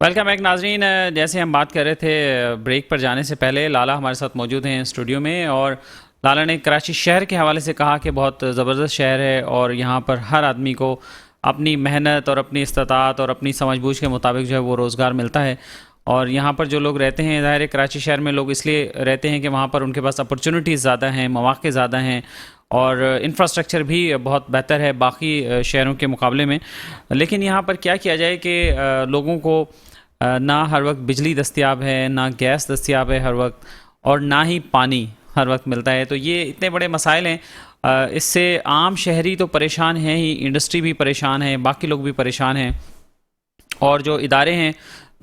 Welcome back नाजरीन। जैसे हम बात कर रहे थे ब्रेक पर जाने से पहले, लाला हमारे साथ मौजूद हैं स्टूडियो में। और लाला ने कराची शहर के हवाले से कहा कि बहुत ज़बरदस्त शहर है और यहाँ पर हर आदमी को अपनी मेहनत और अपनी इस्तात और अपनी समझबूझ के मुताबिक जो है वो रोज़गार मिलता है। और यहाँ पर जो लोग रहते हैं, ज़ाहिर है कराची शहर में लोग इसलिए रहते हैं कि वहाँ पर उनके पास अपॉर्चुनिटीज़ ज़्यादा हैं, मौक़े ज़्यादा हैं और इंफ्रास्ट्रक्चर भी बहुत बेहतर है बाकी शहरों के मुकाबले में। लेकिन यहाँ पर क्या किया जाए कि लोगों को ना हर वक्त बिजली दस्तयाब है, ना गैस दस्तयाब है हर वक्त, और ना ही पानी हर वक्त मिलता है। तो ये इतने बड़े मसाइल हैं, इससे आम शहरी तो परेशान हैं ही, इंडस्ट्री भी परेशान है, बाकी लोग भी परेशान हैं। और जो इदारे हैं,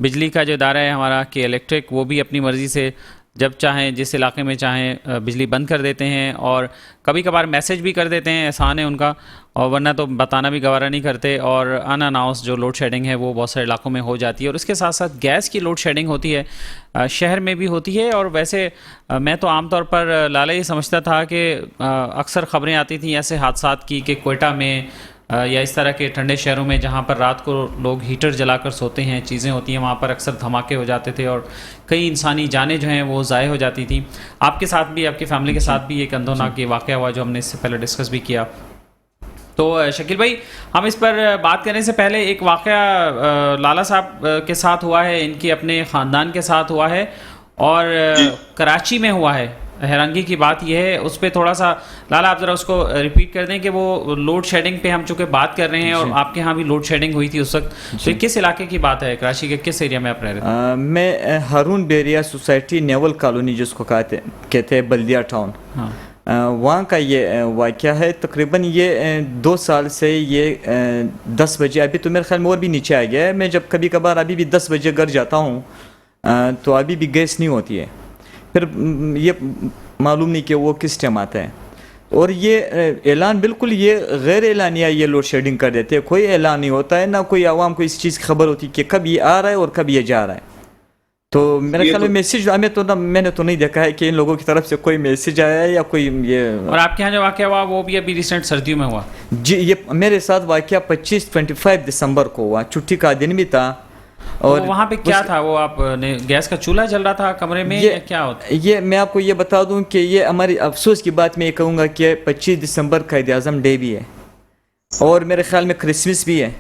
बिजली का जो इदारा है हमारा के इलेक्ट्रिक, वो भी अपनी मर्ज़ी से जब चाहें जिस इलाके में चाहें बिजली बंद कर देते हैं और कभी कभार मैसेज भी कर देते हैं, एहसान है उनका, और वरना तो बताना भी गवारा नहीं करते। और अनअनाउंस जो लोड शेडिंग है वो बहुत सारे इलाकों में हो जाती है। और इसके साथ साथ गैस की लोड शेडिंग होती है, शहर में भी होती है। और वैसे मैं तो आमतौर पर लाला ये समझता था कि अक्सर ख़बरें आती थी ऐसे हादसात की कि कोयटा में या इस तरह के ठंडे शहरों में जहाँ पर रात को लोग हीटर जलाकर सोते हैं, चीज़ें होती हैं, वहाँ पर अक्सर धमाके हो जाते थे और कई इंसानी जानें जो हैं वो ज़ाय हो जाती थी। आपके साथ भी, आपकी फैमिली के साथ भी एक अंदोनाक ये वाक़या हुआ जो हमने इससे पहले डिस्कस भी किया। तो शकील भाई, हम इस पर बात करने से पहले एक वाक़या लाला साहब के साथ हुआ है, इनके अपने ख़ानदान के साथ हुआ है और कराची में हुआ है। हैरानगी की बात यह है, उस पर थोड़ा सा लाला आप ज़रा उसको रिपीट कर दें कि वो लोड शेडिंग पे हम चूँकि बात कर रहे हैं और आपके यहाँ भी लोड शेडिंग हुई थी उस वक्त, तो किस इलाके की बात है, कराची के किस एरिया में आप रह रहे थे? मैं हारून बेरिया सोसाइटी नेवल कॉलोनी जिसको कहते हैं बल्दिया टाउन, हाँ, वहाँ का ये वाक़या है। तकरीबन ये 2 साल से ये 10 बजे, अभी तो मेरे ख्याल में और भी नीचे आ गया है। मैं जब कभी कभार अभी भी 10 बजे घर जाता हूँ तो अभी भी गैस नहीं होती है। फिर ये मालूम नहीं कि वो किस टाइम आता है। और ये ऐलान बिल्कुल ये गैर ऐलानिया ये लोड शेडिंग कर देते हैं, कोई ऐलान नहीं होता है, ना कोई आवाम को इस चीज़ की खबर होती कि कब ये आ रहा है और कब ये जा रहा है। तो मेरे ख्याल में मैसेज हमें तो ना, मैंने तो नहीं देखा है कि इन लोगों की तरफ से कोई मैसेज आया है या कोई ये। और आपके यहाँ जो वाक़या हुआ वो भी अभी रिसेंट सर्दियों में हुआ? जी, ये मेरे साथ वाक़या 25 दिसंबर को हुआ, छुट्टी का दिन भी था। और तो वहाँ पे क्या था, वो आपने गैस का चूल्हा जल रहा था कमरे में या क्या होता? ये मैं आपको ये बता दूं कि ये हमारी अफसोस की बात मैं ये कहूँगा कि 25 दिसंबर कायद-ए-आज़म डे भी है और मेरे ख्याल में क्रिसमस भी है।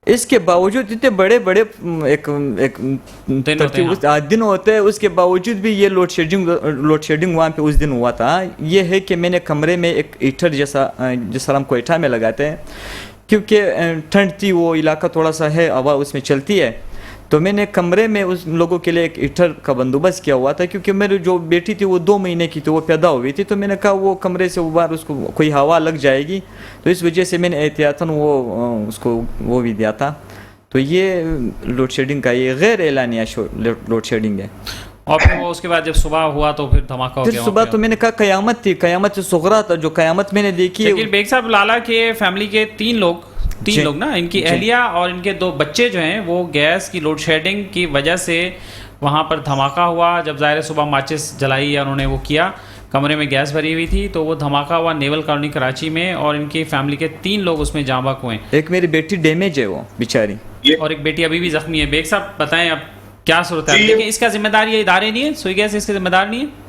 इसके बावजूद इतने बड़े बड़े एक दिन होते हैं, उसके बावजूद भी ये लोड शेडिंग वहाँ पे उस दिन हुआ था। ये है कि मैंने कमरे में एक हीटर जैसा जिस हम कोयटा में लगाते हैं, क्योंकि ठंड थी, वो इलाका थोड़ा सा है, हवा उसमें चलती है, तो मैंने कमरे में उस लोगों के लिए एक हीटर का बंदोबस्त किया हुआ था। क्योंकि मेरी जो बेटी थी वो 2 महीने की थी, वो पैदा हुई थी, तो मैंने कहा वो कमरे से बाहर उसको कोई हवा लग जाएगी, तो इस वजह से मैंने एहतियातन वो उसको वो भी दिया था। तो ये लोड शेडिंग का ये गैर एलानिया लोड शेडिंग है। और फिर वो उसके बाद जब सुबह हुआ तो फिर धमाका हो फिर गया? सुबह तो मैंने कहा कयामत थी, कयामत सुगरा था, जो कयामत मैंने देखी है। लेकिन बेग साहब, लाला के फैमिली के तीन लोग ना, इनकी अहलिया और इनके 2 बच्चे जो हैं वो गैस की लोड शेडिंग की वजह से वहाँ पर धमाका हुआ। जब ज़ाहिर सुबह माचिस जलाई या उन्होंने वो किया, कमरे में गैस भरी हुई थी, तो वो धमाका हुआ नेवल कॉलोनी कराची में और इनकी फैमिली के 3 लोग उसमें जाँ बहक हुए। एक मेरी बेटी डैमेज है वो बेचारी, और एक बेटी अभी भी जख्मी है। बेग साहब बताएं अब क्या सूरत है? लेकिन इसका जिम्मेदार ये इदारे नहीं है, सुई गैस इसके जिम्मेदार नहीं है।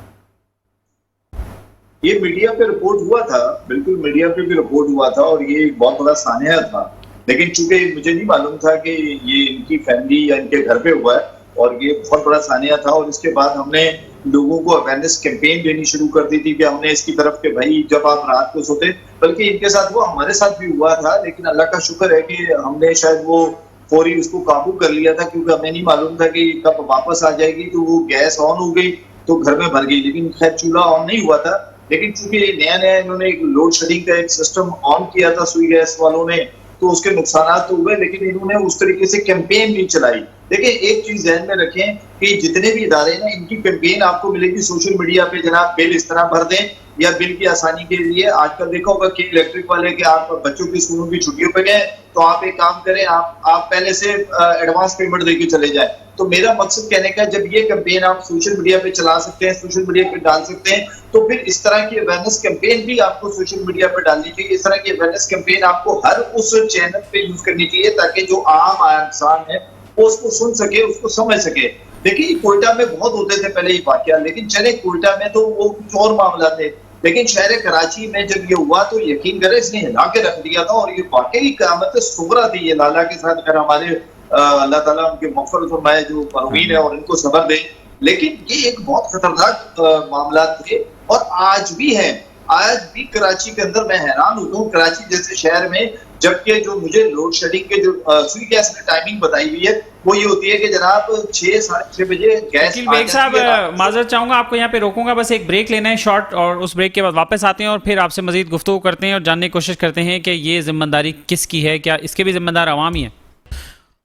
ये मीडिया पे रिपोर्ट हुआ था, बिल्कुल मीडिया पे भी रिपोर्ट हुआ था और ये बहुत बड़ा सान्या था। लेकिन चूंकि मुझे नहीं मालूम था कि ये इनकी फैमिली या इनके घर पे हुआ है, और ये बहुत बड़ा सान्या था। और इसके बाद हमने लोगों को अवेयरनेस कैंपेन देनी शुरू कर दी थी कि हमने इसकी तरफ के भाई जब आप रात को सोते, बल्कि इनके साथ वो हमारे साथ भी हुआ था, लेकिन अल्लाह का शुक्र है कि हमने शायद वो फौरी उसको काबू कर लिया था, क्योंकि हमें नहीं मालूम था कि कब वापस आ जाएगी। तो वो गैस ऑन हो गई तो घर में भर गई, लेकिन खैर चूल्हा ऑन नहीं हुआ था। लेकिन चूंकि नया इन्होंने एक लोड शेडिंग का एक सिस्टम ऑन किया था सुई गैस वालों ने, तो उसके नुकसान तो हुए, लेकिन इन्होंने उस तरीके से कैंपेन नहीं चलाई। देखिए, एक चीज ध्यान में रखें कि जितने भी इदारे ना, इनकी कैंपेन आपको मिलेगी सोशल मीडिया पे, जनाब बिल इस तरह भर दें, या बिल की आसानी के लिए आजकल देखा होगा कि इलेक्ट्रिक वाले कि आप बच्चों की स्कूलों की छुट्टियों पे गए तो आप एक काम करें, आप पहले से एडवांस पेमेंट देके चले जाए। तो मेरा मकसद कहने का, जब ये कैंपेन आप सोशल मीडिया पे चला सकते हैं, सोशल मीडिया पे डाल सकते हैं, तो फिर इस तरह की अवेयरनेस कैंपेन भी आपको सोशल मीडिया पे डालनी चाहिए। इस तरह की अवेयरनेस कैंपेन आपको हर उस चैनल पे यूज करनी चाहिए ताकि जो आम इंसान है वो उसको सुन सके, उसको समझ सके। देखिए कोयटा में बहुत होते थे पहले ये वाकया, लेकिन चले कोयटा में तो वो कुछ और मामला थे, लेकिन शहर कराची में जब ये हुआ तो यकीन करें इसने हिला के रख दिया था। और ये वाकई क़यामत सुग़रा थी ये लाला के साथ। अगर हमारे अल्लाह ताला उनके मग़फ़िरत फरमाए जो मरहूमीन है और इनको सब्र दे, लेकिन ये एक बहुत खतरनाक मामला थे और आज भी है। आज भी कराची के अंदर मैं हैरान होता हूँ, कराची जैसे शहर में, जबकि जो मुझे लोड शेडिंग के जो सुई गैस ने टाइमिंग बताई हुई है वो ये होती है कि जनाब 6 साढ़े 6 बजे गैस वकील बेग साहब, माजरत चाहूंगा, आपको यहाँ पे रोकूंगा, बस एक ब्रेक लेना है शॉर्ट, और उस ब्रेक के बाद वापस आते हैं और फिर आपसे मजीद गुफ्तगू करते हैं और जानने की कोशिश करते हैं कि ये जिम्मेदारी किसकी है, क्या इसके भी जिम्मेदार अवाम ही है।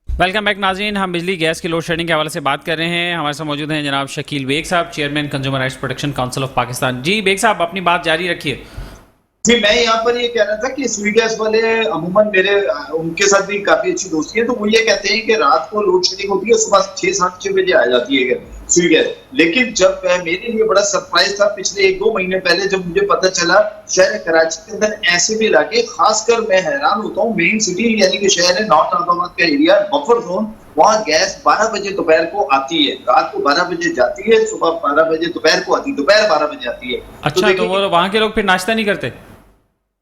वेलकम बैक नाज़रीन, हम बिजली गैस की लोड शेडिंग के हवाले से बात कर रहे हैं। हमारे साथ मौजूद हैं जनाब शकील बेग साहब, chairman consumer rights protection council of Pakistan. जी बेग साहब, अपनी बात जारी रखिए। जी, मैं यहाँ पर ये कह रहा था कि सुई गैस वाले अमूमन मेरे उनके साथ भी काफी अच्छी दोस्ती है, तो वो ये कहते हैं कि रात को लोड शेडिंग होती है, सुबह 6 साढ़े 6 बजे आ जाती है सुई गैस। लेकिन जब मेरे लिए बड़ा सरप्राइज था पिछले 1-2 महीने पहले जब मुझे पता चला शहर कराची के अंदर ऐसे भी इलाके, खासकर मैं हैरान होता हूँ मेन सिटी यानी कि शहर है नॉर्थ इस्लामाबाद का एरिया, बफर जोन, वहाँ गैस 12 बजे दोपहर को आती है, रात को 12 बजे जाती है, सुबह 12 बजे दोपहर को आती है, दोपहर 12 बजे आती है। अच्छा, तो वो वहाँ के लोग फिर नाश्ता नहीं करते?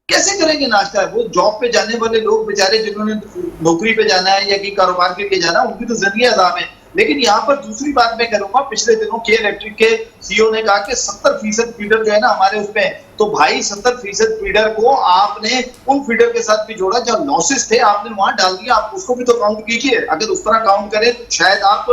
कैसे करेंगे नाश्ता? वो जॉब पे जाने वाले लोग बेचारे जिन्होंने नौकरी पे जाना है या कि कारोबार के लिए जाना है, उनकी तो जिंदगी अजाब है। लेकिन यहाँ पर दूसरी बात मैं करूंगा, पिछले दिनों के इलेक्ट्रिक के सीईओ ने कहा कि 70% फीडर जो है ना हमारे उसमें है, तो भाई 70% फीडर को आपने उन फीडर के साथ भी जोड़ा जहाँ लॉसेस थे, आपने वहां डाल दिया, आप उसको भी तो काउंट कीजिए। अगर उस तरह काउंट करें तो शायद आप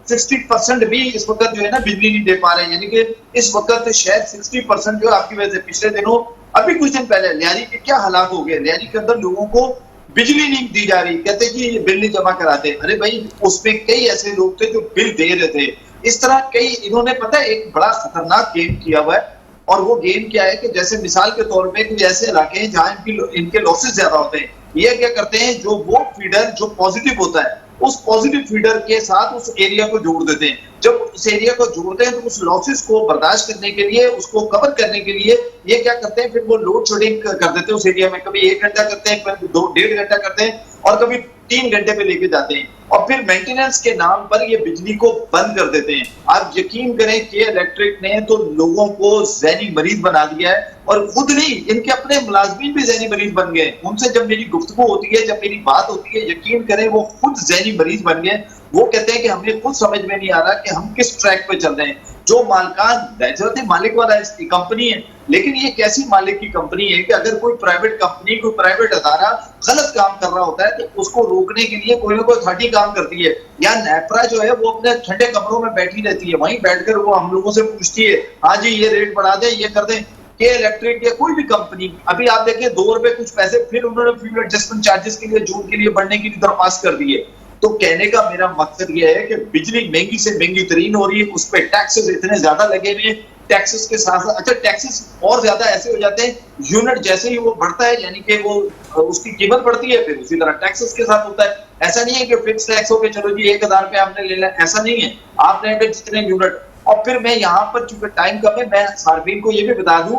60% भी इस वक्त जो है ना बिजली नहीं दे पा रहे हैं, यानी कि इस वक्त शायद 60% जो आपकी वजह से पिछले दिनों, अभी कुछ दिन पहले लियारी के क्या हालात हो गए, लियारी के अंदर लोगों को बिजली नहीं दी जा रही, कहते कि बिल नहीं जमा कराते। अरे भाई, उसमें कई ऐसे लोग थे जो बिल दे रहे थे। इस तरह कई इन्होंने पता है एक बड़ा खतरनाक गेम किया हुआ है, और वो गेम क्या है कि जैसे मिसाल के तौर पे कुछ ऐसे इलाके हैं जहां इनके लॉसेस ज्यादा होते हैं, ये क्या करते हैं, जो वो फीडर जो पॉजिटिव होता है उस पॉजिटिव फीडर के साथ उस एरिया को जोड़ देते हैं। जब उस एरिया को जोड़ते हैं तो उस लॉसेस को बर्दाश्त करने के लिए, उसको कवर करने के लिए ये क्या करते हैं, फिर वो लोड शेडिंग कर देते हैं उस एरिया में। कभी 1 घंटा करते हैं, कभी 2-1.5 घंटा करते हैं, और कभी 3 घंटे पे लेके जाते हैं, और फिर मेंटेनेंस के नाम पर ये बिजली को बंद कर देते हैं। आप यकीन करें कि इलेक्ट्रिक ने तो लोगों को ज़हनी मरीज बना दिया है, और खुद नहीं, इनके अपने मुलाजमीन भी ज़हनी मरीज बन गए। उनसे जब मेरी गुफ्तगू होती है, जब मेरी बात होती है, यकीन करें वो खुद ज़हनी मरीज बन गए। वो कहते हैं कि हमें खुद समझ में नहीं आ रहा कि हम किस ट्रैक पे चल रहे हैं। जो मालिकान मालिक वाला इसकी कंपनी है, लेकिन ये कैसी मालिक की कंपनी है कि अगर कोई प्राइवेट कंपनी, कोई प्राइवेट अदारा गलत काम कर रहा होता है तो उसको रोकने के लिए कोई ना कोई अथॉरिटी काम करती है। या नेपरा जो है वो अपने ठंडे कमरों में बैठी रहती है, वहीं बैठकर वो हम लोगों से पूछती है, हाँ जी ये रेट बढ़ा दें, ये कर दें। के इलेक्ट्रिक या कोई भी कंपनी, अभी आप देखिए 2 रुपए कुछ पैसे फिर उन्होंने फ्यूल एडजस्टमेंट चार्जेस के लिए जून के लिए बढ़ने की दरख्वास्त कर दी है। तो कहने का मेरा मकसद ये है कि बिजली महंगी से महंगी तरीन हो रही है, उस पर टैक्सेस इतने ज्यादा लगे हुए हैं, टैक्सेस के साथ साथ अच्छा टैक्सेस और ज्यादा ऐसे हो जाते हैं, यूनिट जैसे ही वो बढ़ता है यानी कि वो उसकी कीमत बढ़ती है, फिर उसी तरह टैक्सेस के साथ होता है। ऐसा नहीं है कि फिक्स टैक्स हो के चलो जी 1000 रुपये आपने ले लिया, ऐसा नहीं है, आपने जितने यूनिट। और फिर मैं यहाँ पर चूंकि टाइम कम है, मैं सार्फिन को ये भी बता दूं,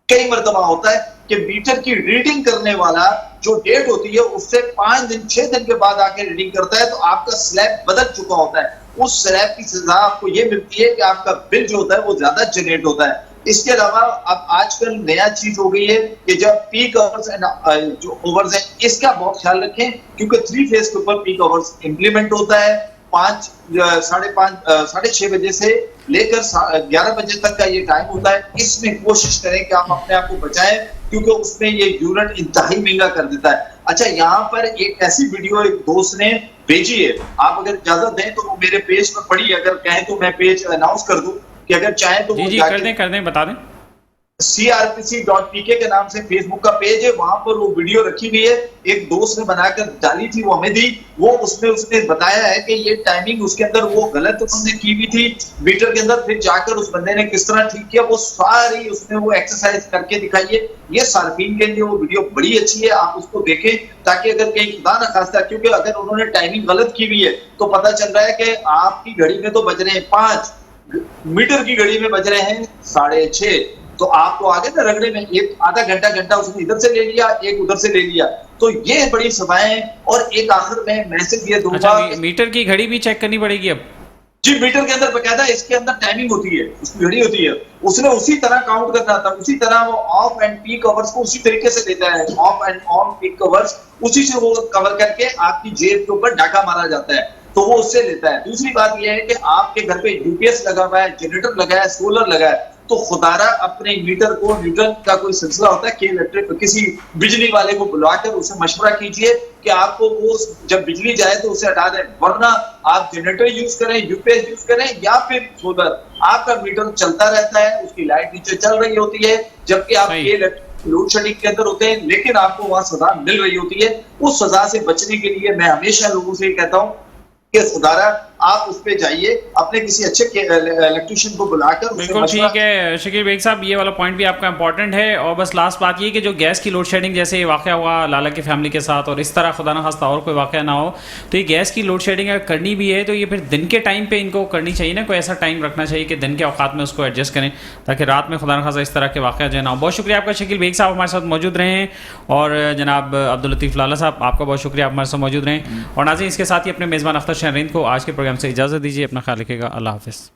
कई मरतबा होता है कि मीटर की रीडिंग करने वाला जो डेट होती है उससे 5 दिन 6 दिन के बाद आके रीडिंग करता है, तो आपका स्लैब बदल चुका होता है। उस स्लैब की सजा आपको ये मिलती है कि आपका बिल जो होता है वो ज्यादा जनरेट होता है। इसके अलावा अब आजकल नया चीज हो गई है कि जब पीक आवर्स एंड जो ओवर्स है इसका बहुत ख्याल रखें, क्योंकि 3 फेज के ऊपर पीक आवर्स इंप्लीमेंट होता है। 5 6:30 बजे से लेकर 11 बजे तक का ये टाइम होता है। इसमें कोशिश करें कि आप अपने आप को बचाएं, क्योंकि उसमें ये यूनिट इंतहाई महंगा कर देता है। अच्छा, यहाँ पर एक ऐसी वीडियो एक दोस्त ने भेजी है, आप अगर इजाजत दें तो वो मेरे पेज पर पड़ी, अगर कहें तो मैं पेज अनाउंस कर दूं कि अगर चाहें तो जी कर दें बता दें। CRPC.pk के नाम से फेसबुक का पेज है, वहां पर वो वीडियो रखी हुई है, एक दोस्त ने बनाकर डाली थी, वो हमें दी। वो उसमें उसने बताया है कि ये टाइमिंग उसके अंदर वो गलत उन्होंने की हुई थी मीटर के अंदर, फिर जाकर उस बंदे ने किस तरह ठीक किया, वो सारी उसने वो एक्सरसाइज करके दिखाई है। ये सार्फिन के लिए वो वीडियो बड़ी अच्छी है, आप उसको देखें ताकि अगर कहीं खुदा न खास्ता, क्योंकि अगर उन्होंने टाइमिंग गलत की हुई है तो पता चल रहा है कि आपकी घड़ी में तो बज रहे हैं 5, मीटर की घड़ी में बज रहे हैं 6:30। तो आप तो आगे ना रगड़े में, एक आधा घंटा उसने इधर से ले लिया, एक उधर से ले लिया। तो ये बड़ी सभाएं। और एक आखिर में मैसेज ये दूंगा। अच्छा, मीटर की घड़ी भी चेक करनी पड़ेगी अब? जी, मीटर के अंदर बकायदा इसके अंदर टाइमिंग होती है, उसकी घड़ी होती है, उसने उसी तरह काउंट करना था, उसी तरह वो ऑफ एंड पीक आवर्स को उसी तरीके से लेता है, of and on peak hours उसी से वो कवर करके आपकी जेब के ऊपर डाका मारा जाता है, तो वो उससे लेता है। दूसरी बात यह है कि आपके घर पे यूपीएस लगा हुआ है, जनरेटर लगा है, सोलर लगा है, तो खुदारा अपने मीटर को, न्यूटन का कोई सिलसिला होता है कि इलेक्ट्रिक किसी बिजली वाले को बुलाकर उसे मशवरा कीजिए कि आपको वो जब बिजली जाए तो उसे हटा दें, वरना आप जनरेटर यूज करें, यूपीएस यूज करें या फिर सोलर, आपका मीटर चलता रहता है, उसकी लाइट नीचे चल रही होती है, जबकि आप लोड शेडिंग के अंदर होते हैं, लेकिन आपको वहां सजा मिल रही होती है। उस सजा से बचने के लिए मैं हमेशा लोगों से कहता हूँ कि खुदारा आप उस पे जाइए, अपने किसी अच्छे इलेक्ट्रिशियन को बुलाकर। बिल्कुल ठीक है शकील बेग साहब, ये वाला पॉइंट भी आपका इंपॉर्टेंट है। और बस लास्ट बात ये कि जो गैस की लोड शेडिंग जैसे वाक़या हुआ लाला की फैमिली के साथ, और इस तरह खुदा न खास्ता और कोई वाक़या ना हो, तो ये गैस की लोड शेडिंग अगर करनी भी है तो ये फिर दिन के टाइम पे इनको करनी चाहिए ना, कोई ऐसा टाइम रखना चाहिए कि दिन के औकात में उसको एडजस्ट करें, ताकि रात में खुदा न खास्ता इस तरह के वाक़या जो है ना हो। बहुत शुक्रिया आपका शकील बेग साहब, हमारे साथ मौजूद रहे हैं। और जनाब अब्दुल लतीफ़ लाला साहब, आपका बहुत शुक्रिया, आप हमारे साथ मौजूद रहें। और नाज़रीन, इसके साथ ही अपने मेज़बान अख्तर शहरीन को आज के प्रोग्राम से इजाज़त दीजिए। अपना ख्याल रखिएगा। अल्लाह हाफ़िज़।